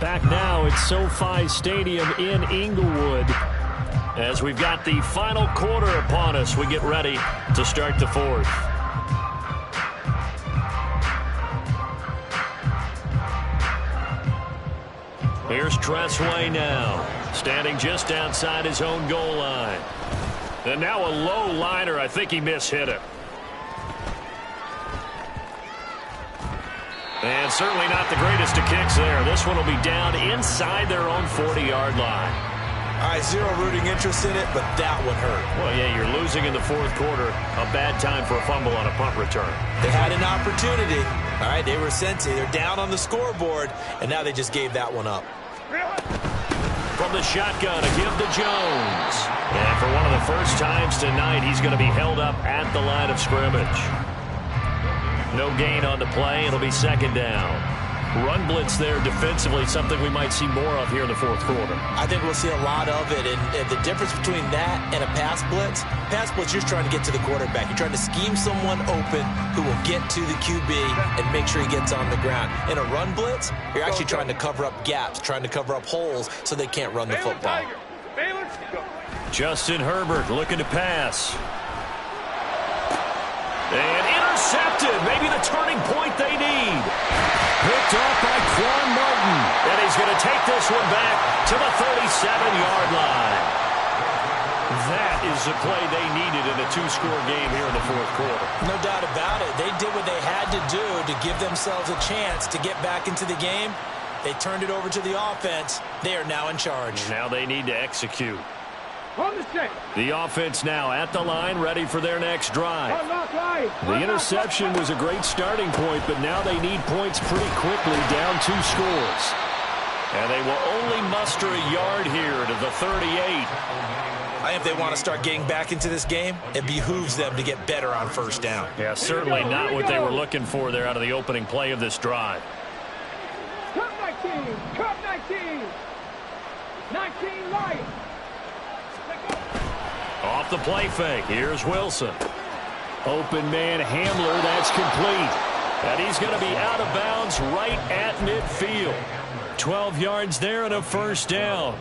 Back now at SoFi Stadium in Inglewood. As we've got the final quarter upon us, we get ready to start the fourth. Here's Tressway now, standing just outside his own goal line. And now a low liner. I think he mishit it. And certainly not the greatest of kicks there. This one will be down inside their own 40-yard line. All right, zero rooting interest in it, but that one hurt. Well, yeah, you're losing in the fourth quarter. A bad time for a fumble on a punt return. They had an opportunity. All right, they were sensing. They're down on the scoreboard, and now they just gave that one up. From the shotgun, a give to Jones. And for one of the first times tonight, he's going to be held up at the line of scrimmage. No gain on the play. It'll be second down. Run blitz there defensively, something we might see more of here in the fourth quarter. I think we'll see a lot of it, and the difference between that and a pass blitz, you're just trying to get to the quarterback. You're trying to scheme someone open who will get to the QB and make sure he gets on the ground. In a run blitz, you're actually trying to cover up gaps, trying to cover up holes so they can't run the football. Justin Herbert looking to pass. And intercepted. Maybe the turning point they need. Picked off by Quan Martin. And he's going to take this one back to the 37-yard line. That is the play they needed in a two-score game here in the fourth quarter. No doubt about it. They did what they had to do to give themselves a chance to get back into the game. They turned it over to the offense. They are now in charge. Now they need to execute. The offense now at the line, ready for their next drive. The interception was a great starting point, but now they need points pretty quickly, down 2 scores. And they will only muster a yard here to the 38. If they want to start getting back into this game, it behooves them to get better on first down. Yeah, certainly not what they were looking for there out of the opening play of this drive. Cut 19! Cut 19! 19 light! Off the play fake, here's Wilson. Open man Hamler, that's complete. And he's going to be out of bounds right at midfield. 12 yards there and a first down.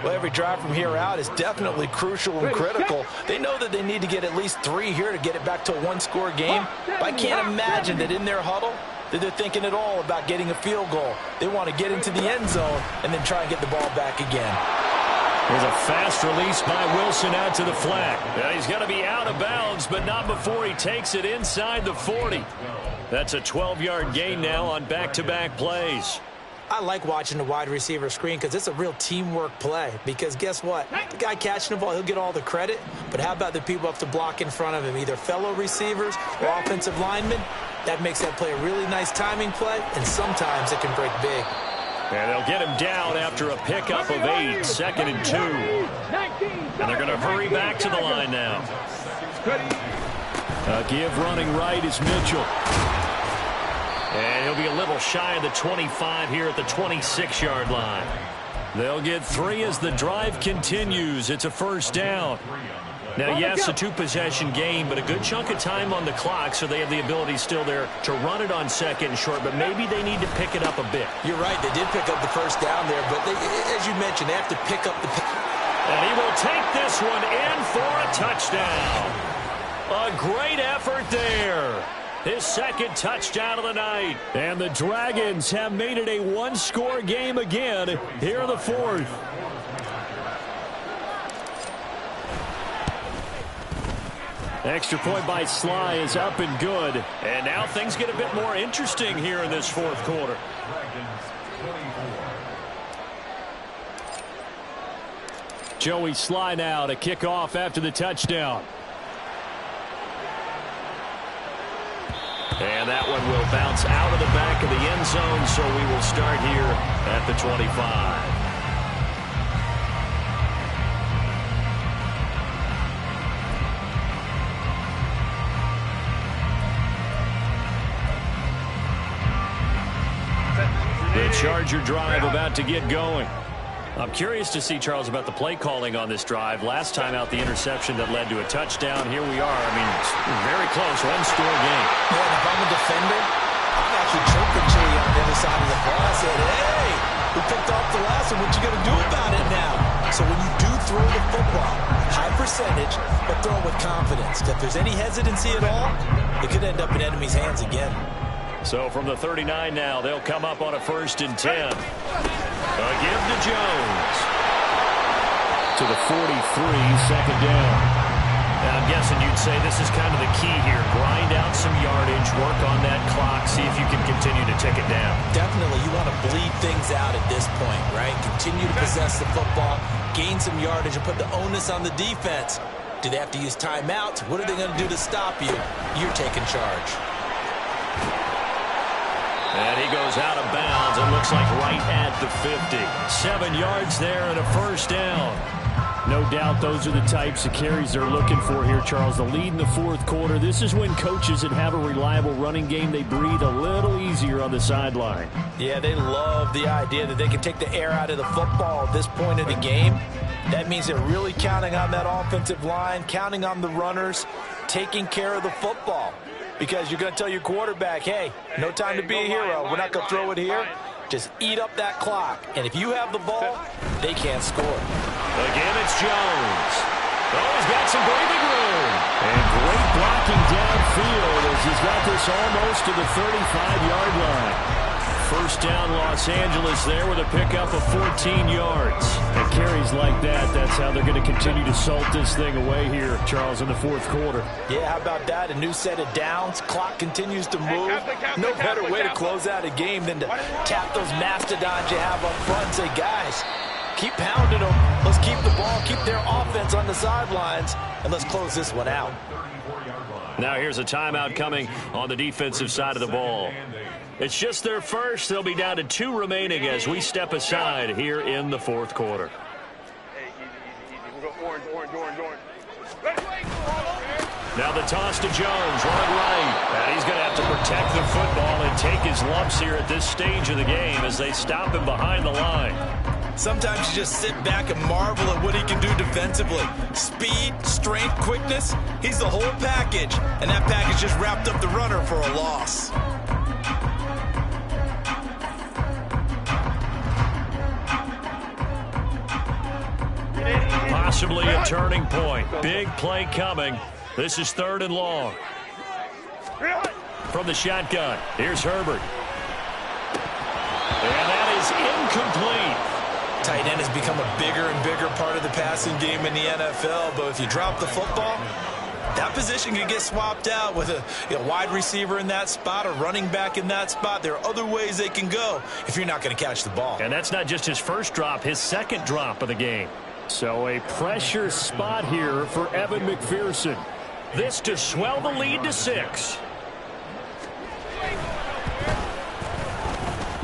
Well, every drive from here out is definitely crucial and critical. They know that they need to get at least 3 here to get it back to a one-score game. But I can't imagine that in their huddle that they're thinking at all about getting a field goal. They want to get into the end zone and then try and get the ball back again. There's a fast release by Wilson out to the flat. Yeah, he's going to be out of bounds, but not before he takes it inside the 40. That's a 12-yard gain now on back-to-back plays. I like watching the wide receiver screen because it's a real teamwork play. Because guess what? The guy catching the ball, he'll get all the credit. But how about the people up to block in front of him, either fellow receivers or offensive linemen? That makes that play a really nice timing play, and sometimes it can break big. And they'll get him down after a pickup of 8, 2nd and 2. And they're going to hurry back to the line now. A give running right is Mitchell. And he'll be a little shy of the 25 here at the 26-yard line. They'll get 3 as the drive continues. It's a first down. Now, yes, a 2-possession game, but a good chunk of time on the clock, so they have the ability still there to run it on 2nd and short, but maybe they need to pick it up a bit. You're right. They did pick up the first down there, but as you mentioned, they have to pick up the... And he will take this one in for a touchdown. A great effort there. His 2nd touchdown of the night. And the Dragons have made it a one-score game again here in the 4th. Extra point by Sly is up and good. And now things get a bit more interesting here in this 4th quarter. Joey Sly now to kick off after the touchdown. And that one will bounce out of the back of the end zone, so we will start here at the 25. The Charger drive about to get going. I'm curious to see, Charles, about the play calling on this drive. Last time out, the interception that led to a touchdown. Here we are. I mean, it's very close. One-score game. Yeah, and if I'm a defender, I'm actually chirping Chitty on the other side of the ball. I said, hey, we picked off the last one. What you going to do about it now? So when you do throw the football, high percentage, but throw with confidence. If there's any hesitancy at all, it could end up in enemy's hands again. So from the 39 now, they'll come up on a 1st and 10. A give to Jones. To the 43, 2nd down. Now I'm guessing you'd say this is kind of the key here. Grind out some yardage, work on that clock, see if you can continue to tick it down. Definitely, you want to bleed things out at this point, right? Continue to possess the football, gain some yardage, and put the onus on the defense. Do they have to use timeouts? What are they going to do to stop you? You're taking charge. And he goes out of bounds. It looks like right at the 50. 7 yards there and a 1st down. No doubt those are the types of carries they're looking for here, Charles. The lead in the 4th quarter. This is when coaches that have a reliable running game, they breathe a little easier on the sideline. Yeah, they love the idea that they can take the air out of the football at this point of the game. That means they're really counting on that offensive line, counting on the runners, taking care of the football. Because you're going to tell your quarterback, hey, no time to be a hero. We're not going to throw it here. Just eat up that clock. And if you have the ball, they can't score. Again, it's Jones. Oh, he's got some breathing room. And great blocking downfield as he's got this almost to the 35-yard line. 1st down, Los Angeles there with a pickup of 14 yards. And carries like that, that's how they're going to continue to salt this thing away here, Charles, in the 4th quarter. Yeah, how about that? A new set of downs. Clock continues to move. No better way to close out a game than to tap those mastodons you have up front and say, guys, keep pounding them. Let's keep the ball, keep their offense on the sidelines, and let's close this one out. Now here's a timeout coming on the defensive side of the ball. It's just their first. They'll be down to 2 remaining as we step aside here in the 4th quarter. Now the toss to Jones, run right. And he's going to have to protect the football and take his lumps here at this stage of the game as they stop him behind the line. Sometimes you just sit back and marvel at what he can do defensively. Speed, strength, quickness, he's the whole package. And that package just wrapped up the runner for a loss. Possibly a turning point. Big play coming. This is 3rd and long. From the shotgun, here's Herbert. And that is incomplete. Tight end has become a bigger and bigger part of the passing game in the NFL, but if you drop the football, that position can get swapped out with a wide receiver in that spot, a running back in that spot. There are other ways they can go if you're not going to catch the ball. And that's not just his first drop, his 2nd drop of the game. So a pressure spot here for Evan McPherson. This to swell the lead to 6.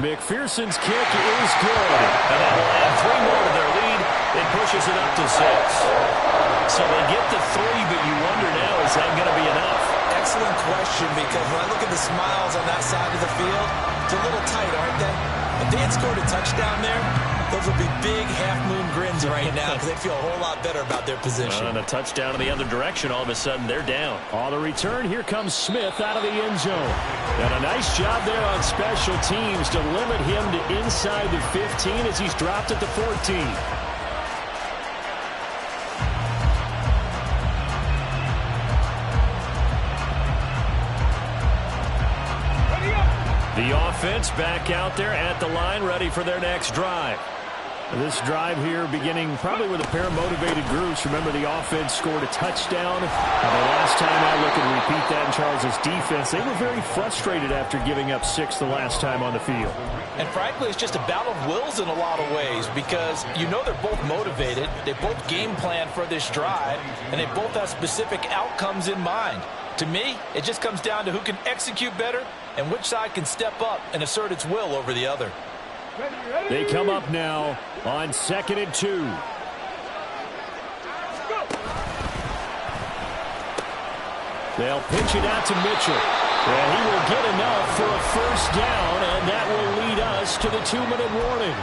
McPherson's kick is good. And that will add 3 more to their lead. It pushes it up to 6. So they get the 3, but you wonder now, is that going to be enough? Excellent question, because when I look at the smiles on that side of the field, it's a little tight, aren't they? If they had scored a touchdown there, those would be big half-moon grins right now because they feel a whole lot better about their position. And a touchdown in the other direction, all of a sudden they're down. On the return, here comes Smith out of the end zone. And a nice job there on special teams to limit him to inside the 15 as he's dropped at the 14. The offense back out there at the line, ready for their next drive. This drive here beginning probably with a pair of motivated groups. Remember, the offense scored a touchdown. The last time I look and repeat that in Charles's defense, they were very frustrated after giving up 6 the last time on the field. And frankly, it's just a battle of wills in a lot of ways because you know they're both motivated. They both game plan for this drive, and they both have specific outcomes in mind. To me, it just comes down to who can execute better and which side can step up and assert its will over the other. They come up now on 2nd and 2. They'll pitch it out to Mitchell. And he will get enough for a 1st down, and that will lead us to the 2-minute warning.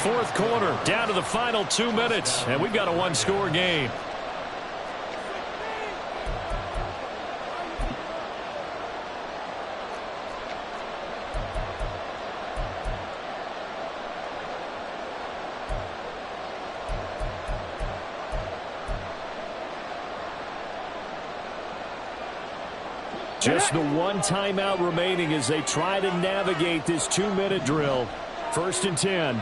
fourth quarter, down to the final 2 minutes, and we've got a one-score game. Just the one timeout remaining as they try to navigate this 2-minute drill. 1st and 10.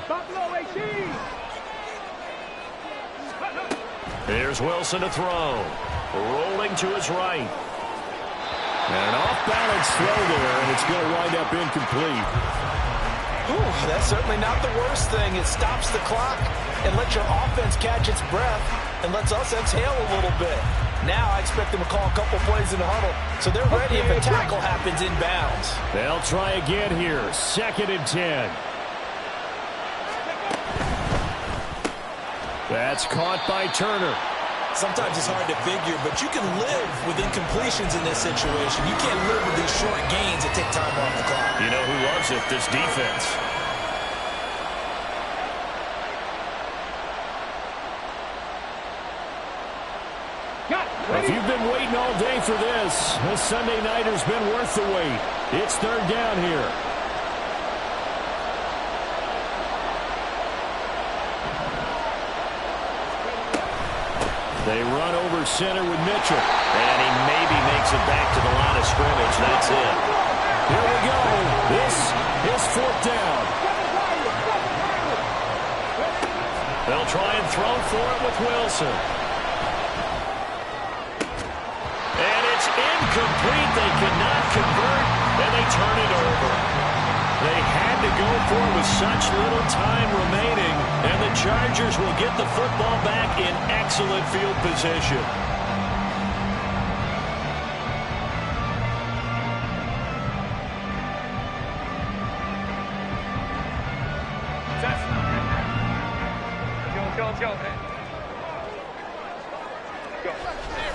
Here's Wilson to throw. Rolling to his right. And an off-balance throw there, and it's going to wind up incomplete. Ooh, that's certainly not the worst thing. It stops the clock and lets your offense catch its breath and lets us exhale a little bit. Now I expect them to call a couple plays in the huddle, so they're ready if a tackle happens inbounds. They'll try again here. 2nd and 10. That's caught by Turner. Sometimes it's hard to figure, but you can live with incompletions in this situation. You can't live with these short gains that take time off the clock. You know who loves it? This defense. If you've been waiting all day for this Sunday nighter's been worth the wait. It's 3rd down here. They run over center with Mitchell. And he maybe makes it back to the line of scrimmage. That's it. Here we go. This is 4th down. They'll try and throw for it with Wilson. And it's incomplete. They cannot convert, and they turn it over. They had to go for it with such little time remaining, and the Chargers will get the football back in excellent field position.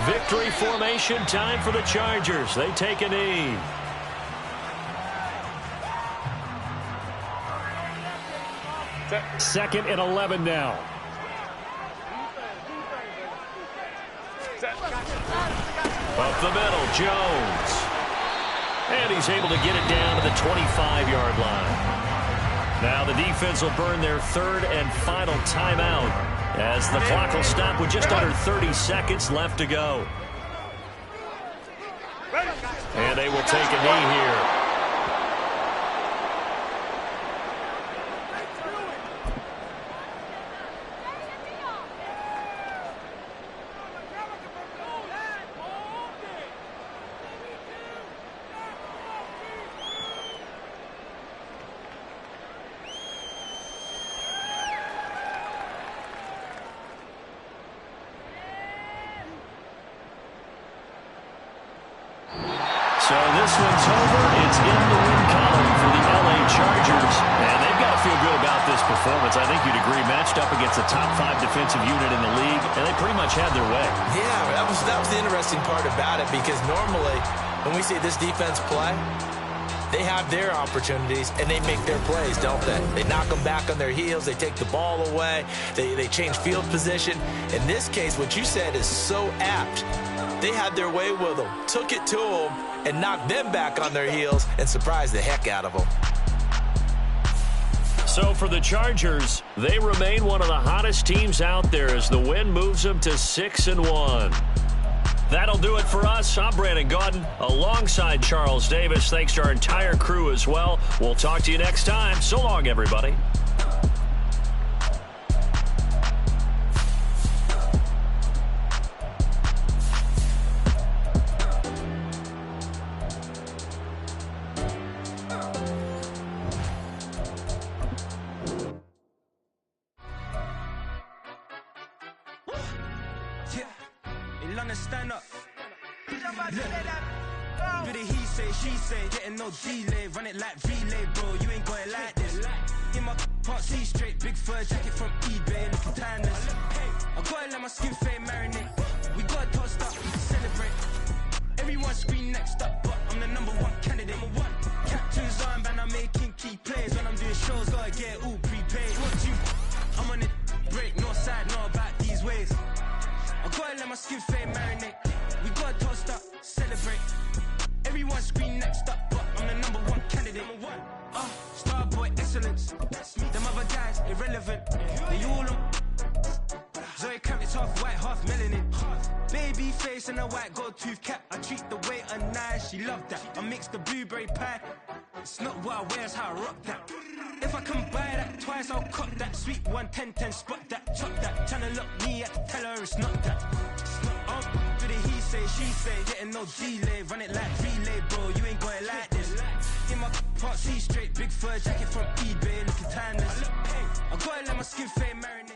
Victory formation time for the Chargers. They take a knee. Second and 11 now. Up the middle, Jones. And he's able to get it down to the 25-yard line. Now the defense will burn their 3rd and final timeout as the clock will stop with just under 30 seconds left to go. And they will take a knee here. So this one's over. It's in the win column for the LA Chargers. And they've got to feel good about this performance. I think you'd agree, matched up against a top 5 defensive unit in the league, and they pretty much had their way. Yeah, that was the interesting part about it, because normally when we see this defense play, they have their opportunities, and they make their plays, don't they? They knock them back on their heels. They take the ball away. They change field position. In this case, what you said is so apt. They had their way with them, took it to them, and knocked them back on their heels and surprised the heck out of them. So for the Chargers, they remain one of the hottest teams out there as the win moves them to 6-1. That'll do it for us. I'm Brandon Gaudin alongside Charles Davis. Thanks to our entire crew as well. We'll talk to you next time. So long, everybody. Stand up. Bit of he say, she say, getting no delay, run it like relay, bro. You ain't got it like this. In my can't see straight, big fur jacket from eBay, looking timeless. I gotta let my skin fade marinate. We got toast up, we can celebrate. Everyone scream next up, but I'm the #1 candidate. Captain's armband, I'm making key plays when I'm doing shows. Gotta get all prepaid. What you? my skin fade marinate. We got a toast up, celebrate. Everyone scream next up, but I'm the #1 candidate. Star boy excellence. Them other guys irrelevant. They all on. Zoe Kravitz half white, half melanin. Baby face and a white gold tooth cap. I treat the waiter nice, she love that. I mix the blueberry pie. It's not what I wear, it's how I rock that. If I can buy that twice, I'll cut that. Sweet 110, spot that, chop that. Tryna look me at, tell her it's not that. For the he say, she say, getting no delay. Run it like relay, bro, you ain't got it like this. In my part C straight, big fur jacket from eBay, looking timeless. I gotta let my skin fade marinate.